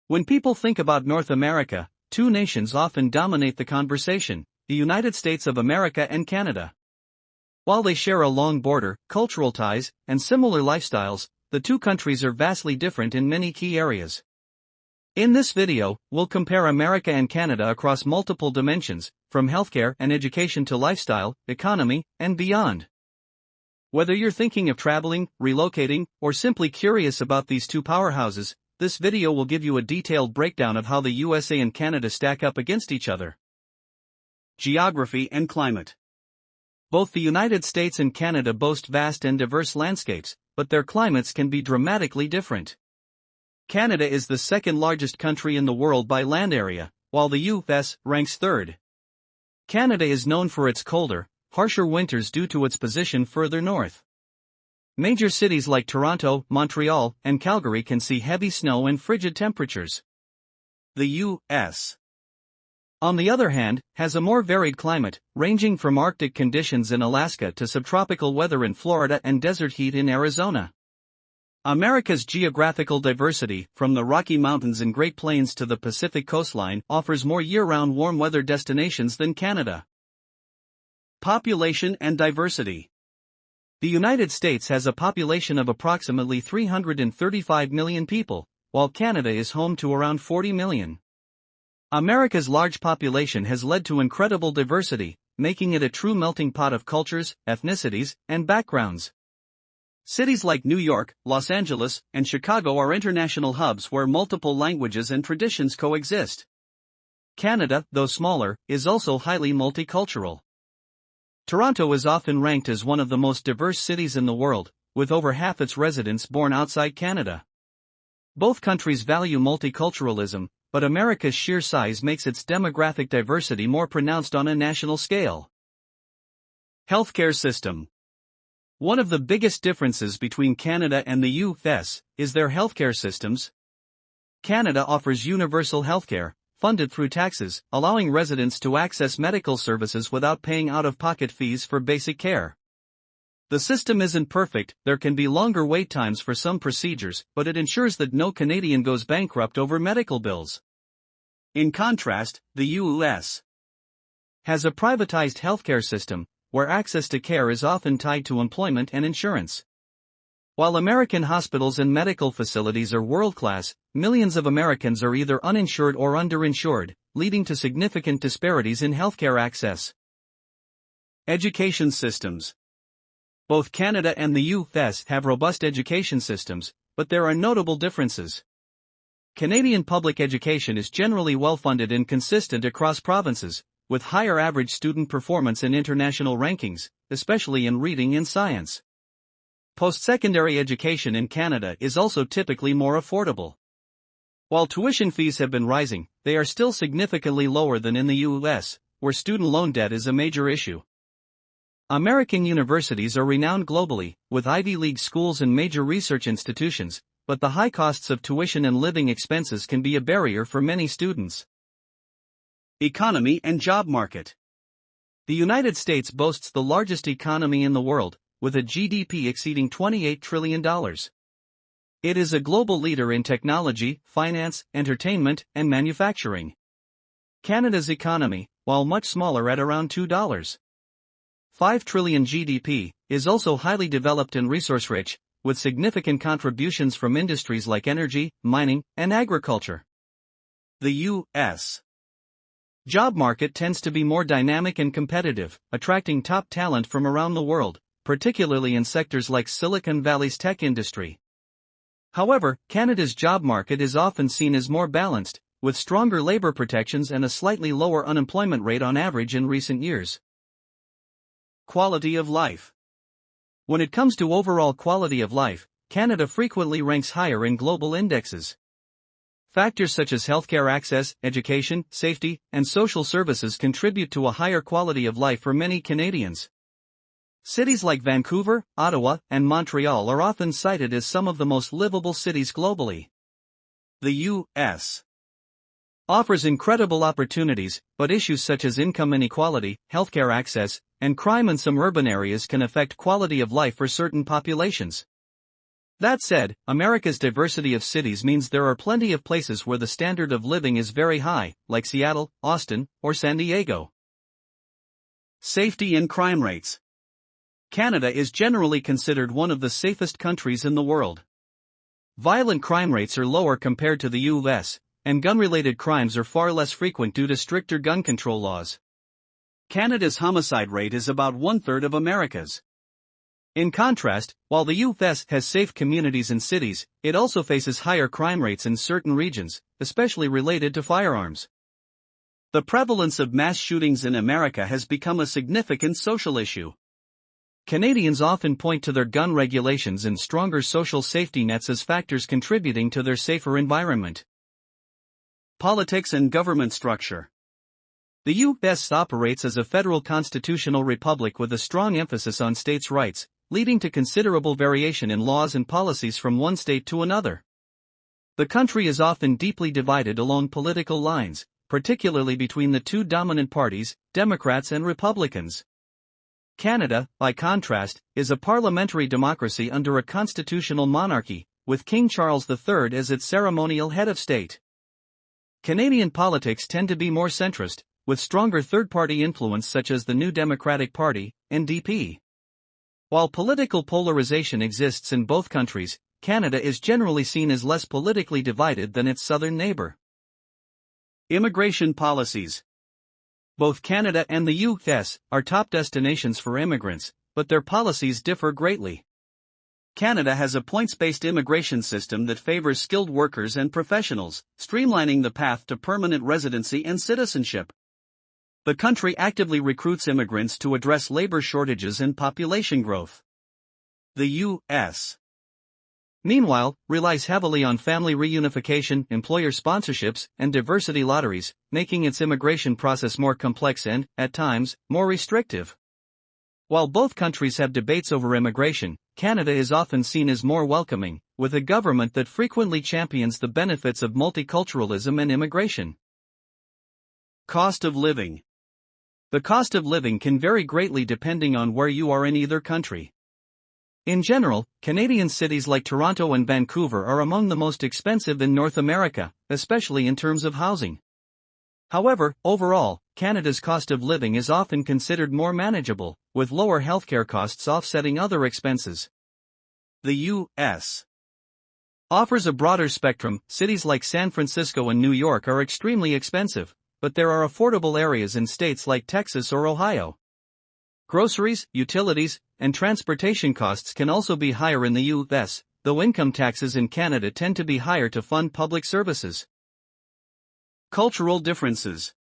When people think about North America, two nations often dominate the conversation: the United States of America and Canada. While they share a long border, cultural ties, and similar lifestyles, the two countries are vastly different in many key areas. In this video, we'll compare America and Canada across multiple dimensions, from healthcare and education to lifestyle, economy, and beyond. Whether you're thinking of traveling, relocating, or simply curious about these two powerhouses, this video will give you a detailed breakdown of how the USA and Canada stack up against each other. Geography and climate. Both the United States and Canada boast vast and diverse landscapes, but their climates can be dramatically different. Canada is the second largest country in the world by land area, while the U.S. ranks third. Canada is known for its colder, harsher winters due to its position further north. Major cities like Toronto, Montreal, and Calgary can see heavy snow and frigid temperatures. The U.S., on the other hand, has a more varied climate, ranging from Arctic conditions in Alaska to subtropical weather in Florida and desert heat in Arizona. America's geographical diversity, from the Rocky Mountains and Great Plains to the Pacific coastline, offers more year-round warm weather destinations than Canada. Population and diversity. The United States has a population of approximately 335 million people, while Canada is home to around 40 million. America's large population has led to incredible diversity, making it a true melting pot of cultures, ethnicities, and backgrounds. Cities like New York, Los Angeles, and Chicago are international hubs where multiple languages and traditions coexist. Canada, though smaller, is also highly multicultural. Toronto is often ranked as one of the most diverse cities in the world, with over half its residents born outside Canada. Both countries value multiculturalism, but America's sheer size makes its demographic diversity more pronounced on a national scale. Healthcare system. One of the biggest differences between Canada and the U.S. is their healthcare systems. Canada offers universal healthcare, funded through taxes, allowing residents to access medical services without paying out-of-pocket fees for basic care. The system isn't perfect, there can be longer wait times for some procedures, but it ensures that no Canadian goes bankrupt over medical bills. In contrast, the U.S. has a privatized healthcare system, where access to care is often tied to employment and insurance. While American hospitals and medical facilities are world-class, millions of Americans are either uninsured or underinsured, leading to significant disparities in healthcare access. Education systems. Both Canada and the U.S. have robust education systems, but there are notable differences. Canadian public education is generally well-funded and consistent across provinces, with higher average student performance in international rankings, especially in reading and science. Post-secondary education in Canada is also typically more affordable. While tuition fees have been rising, they are still significantly lower than in the U.S., where student loan debt is a major issue. American universities are renowned globally, with Ivy League schools and major research institutions, but the high costs of tuition and living expenses can be a barrier for many students. Economy and job market. The United States boasts the largest economy in the world, with a GDP exceeding $28 trillion. It is a global leader in technology, finance, entertainment, and manufacturing. Canada's economy, while much smaller at around $2.5 trillion GDP, is also highly developed and resource-rich, with significant contributions from industries like energy, mining, and agriculture. The U.S. job market tends to be more dynamic and competitive, attracting top talent from around the world, particularly in sectors like Silicon Valley's tech industry. However, Canada's job market is often seen as more balanced, with stronger labor protections and a slightly lower unemployment rate on average in recent years. Quality of life. When it comes to overall quality of life, Canada frequently ranks higher in global indexes. Factors such as healthcare access, education, safety, and social services contribute to a higher quality of life for many Canadians. Cities like Vancouver, Ottawa, and Montreal are often cited as some of the most livable cities globally. The U.S. offers incredible opportunities, but issues such as income inequality, healthcare access, and crime in some urban areas can affect quality of life for certain populations. That said, America's diversity of cities means there are plenty of places where the standard of living is very high, like Seattle, Austin, or San Diego. Safety and crime rates. Canada is generally considered one of the safest countries in the world. Violent crime rates are lower compared to the US, and gun-related crimes are far less frequent due to stricter gun control laws. Canada's homicide rate is about one-third of America's. In contrast, while the US has safe communities and cities, it also faces higher crime rates in certain regions, especially related to firearms. The prevalence of mass shootings in America has become a significant social issue. Canadians often point to their gun regulations and stronger social safety nets as factors contributing to their safer environment. Politics and government structure. The U.S. operates as a federal constitutional republic with a strong emphasis on states' rights, leading to considerable variation in laws and policies from one state to another. The country is often deeply divided along political lines, particularly between the two dominant parties, Democrats and Republicans. Canada, by contrast, is a parliamentary democracy under a constitutional monarchy, with King Charles III as its ceremonial head of state. Canadian politics tend to be more centrist, with stronger third-party influence such as the New Democratic Party, NDP. While political polarization exists in both countries, Canada is generally seen as less politically divided than its southern neighbor. Immigration policies. Both Canada and the U.S. are top destinations for immigrants, but their policies differ greatly. Canada has a points-based immigration system that favors skilled workers and professionals, streamlining the path to permanent residency and citizenship. The country actively recruits immigrants to address labor shortages and population growth. The U.S., meanwhile, relies heavily on family reunification, employer sponsorships, and diversity lotteries, making its immigration process more complex and, at times, more restrictive. While both countries have debates over immigration, Canada is often seen as more welcoming, with a government that frequently champions the benefits of multiculturalism and immigration. Cost of living. The cost of living can vary greatly depending on where you are in either country. In general, Canadian cities like Toronto and Vancouver are among the most expensive in North America, especially in terms of housing. However, overall, Canada's cost of living is often considered more manageable, with lower healthcare costs offsetting other expenses. The U.S. offers a broader spectrum. Cities like San Francisco and New York are extremely expensive, but there are affordable areas in states like Texas or Ohio. Groceries, utilities, and transportation costs can also be higher in the U.S., though income taxes in Canada tend to be higher to fund public services. Cultural differences.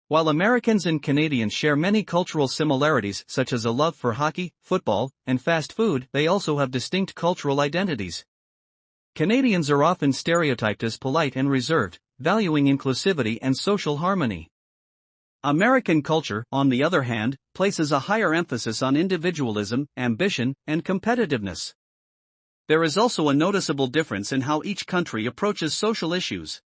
While Americans and Canadians share many cultural similarities such as a love for hockey, football, and fast food, they also have distinct cultural identities. Canadians are often stereotyped as polite and reserved, valuing inclusivity and social harmony. American culture, on the other hand, places a higher emphasis on individualism, ambition, and competitiveness. There is also a noticeable difference in how each country approaches social issues.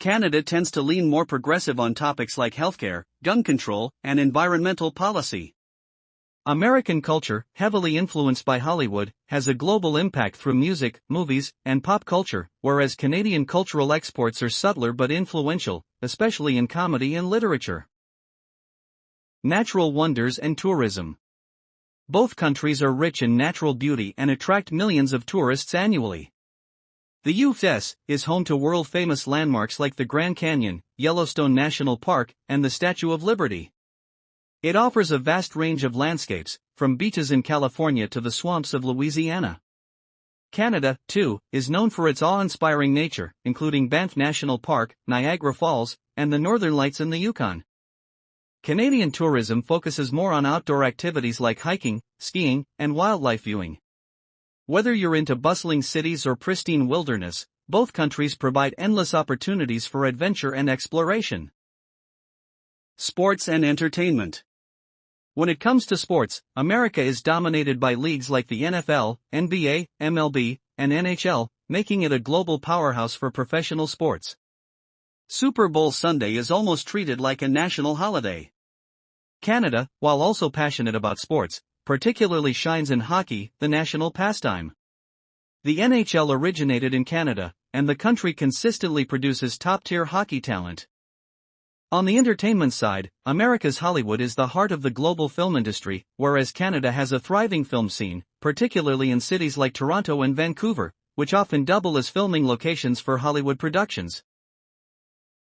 Canada tends to lean more progressive on topics like healthcare, gun control, and environmental policy. American culture, heavily influenced by Hollywood, has a global impact through music, movies, and pop culture, whereas Canadian cultural exports are subtler but influential, especially in comedy and literature. Natural wonders and tourism. Both countries are rich in natural beauty and attract millions of tourists annually. The U.S. is home to world-famous landmarks like the Grand Canyon, Yellowstone National Park, and the Statue of Liberty. It offers a vast range of landscapes, from beaches in California to the swamps of Louisiana. Canada, too, is known for its awe-inspiring nature, including Banff National Park, Niagara Falls, and the Northern Lights in the Yukon. Canadian tourism focuses more on outdoor activities like hiking, skiing, and wildlife viewing. Whether you're into bustling cities or pristine wilderness, both countries provide endless opportunities for adventure and exploration. Sports and entertainment. When it comes to sports, America is dominated by leagues like the NFL, NBA, MLB, and NHL, making it a global powerhouse for professional sports. Super Bowl Sunday is almost treated like a national holiday. Canada, while also passionate about sports, particularly shines in hockey, the national pastime. The NHL originated in Canada, and the country consistently produces top-tier hockey talent. On the entertainment side, America's Hollywood is the heart of the global film industry, whereas Canada has a thriving film scene, particularly in cities like Toronto and Vancouver, which often double as filming locations for Hollywood productions.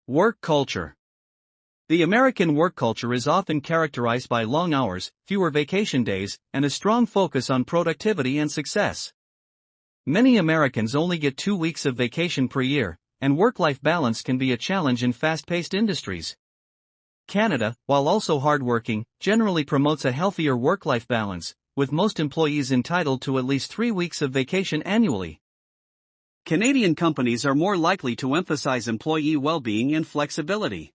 Work culture. The American work culture is often characterized by long hours, fewer vacation days, and a strong focus on productivity and success. Many Americans only get 2 weeks of vacation per year, and work-life balance can be a challenge in fast-paced industries. Canada, while also hardworking, generally promotes a healthier work-life balance, with most employees entitled to at least 3 weeks of vacation annually. Canadian companies are more likely to emphasize employee well-being and flexibility.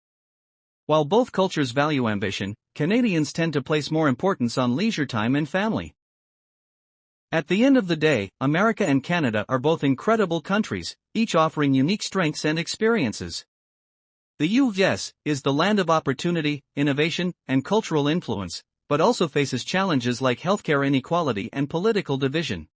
While both cultures value ambition, Canadians tend to place more importance on leisure time and family. At the end of the day, America and Canada are both incredible countries, each offering unique strengths and experiences. The U.S. is the land of opportunity, innovation, and cultural influence, but also faces challenges like healthcare inequality and political division.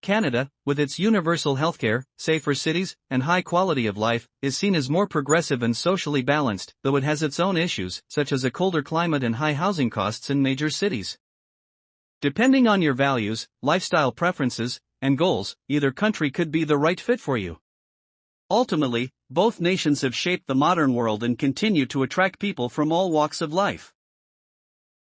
Canada, with its universal healthcare, safer cities, and high quality of life, is seen as more progressive and socially balanced, though it has its own issues, such as a colder climate and high housing costs in major cities. Depending on your values, lifestyle preferences, and goals, either country could be the right fit for you. Ultimately, both nations have shaped the modern world and continue to attract people from all walks of life.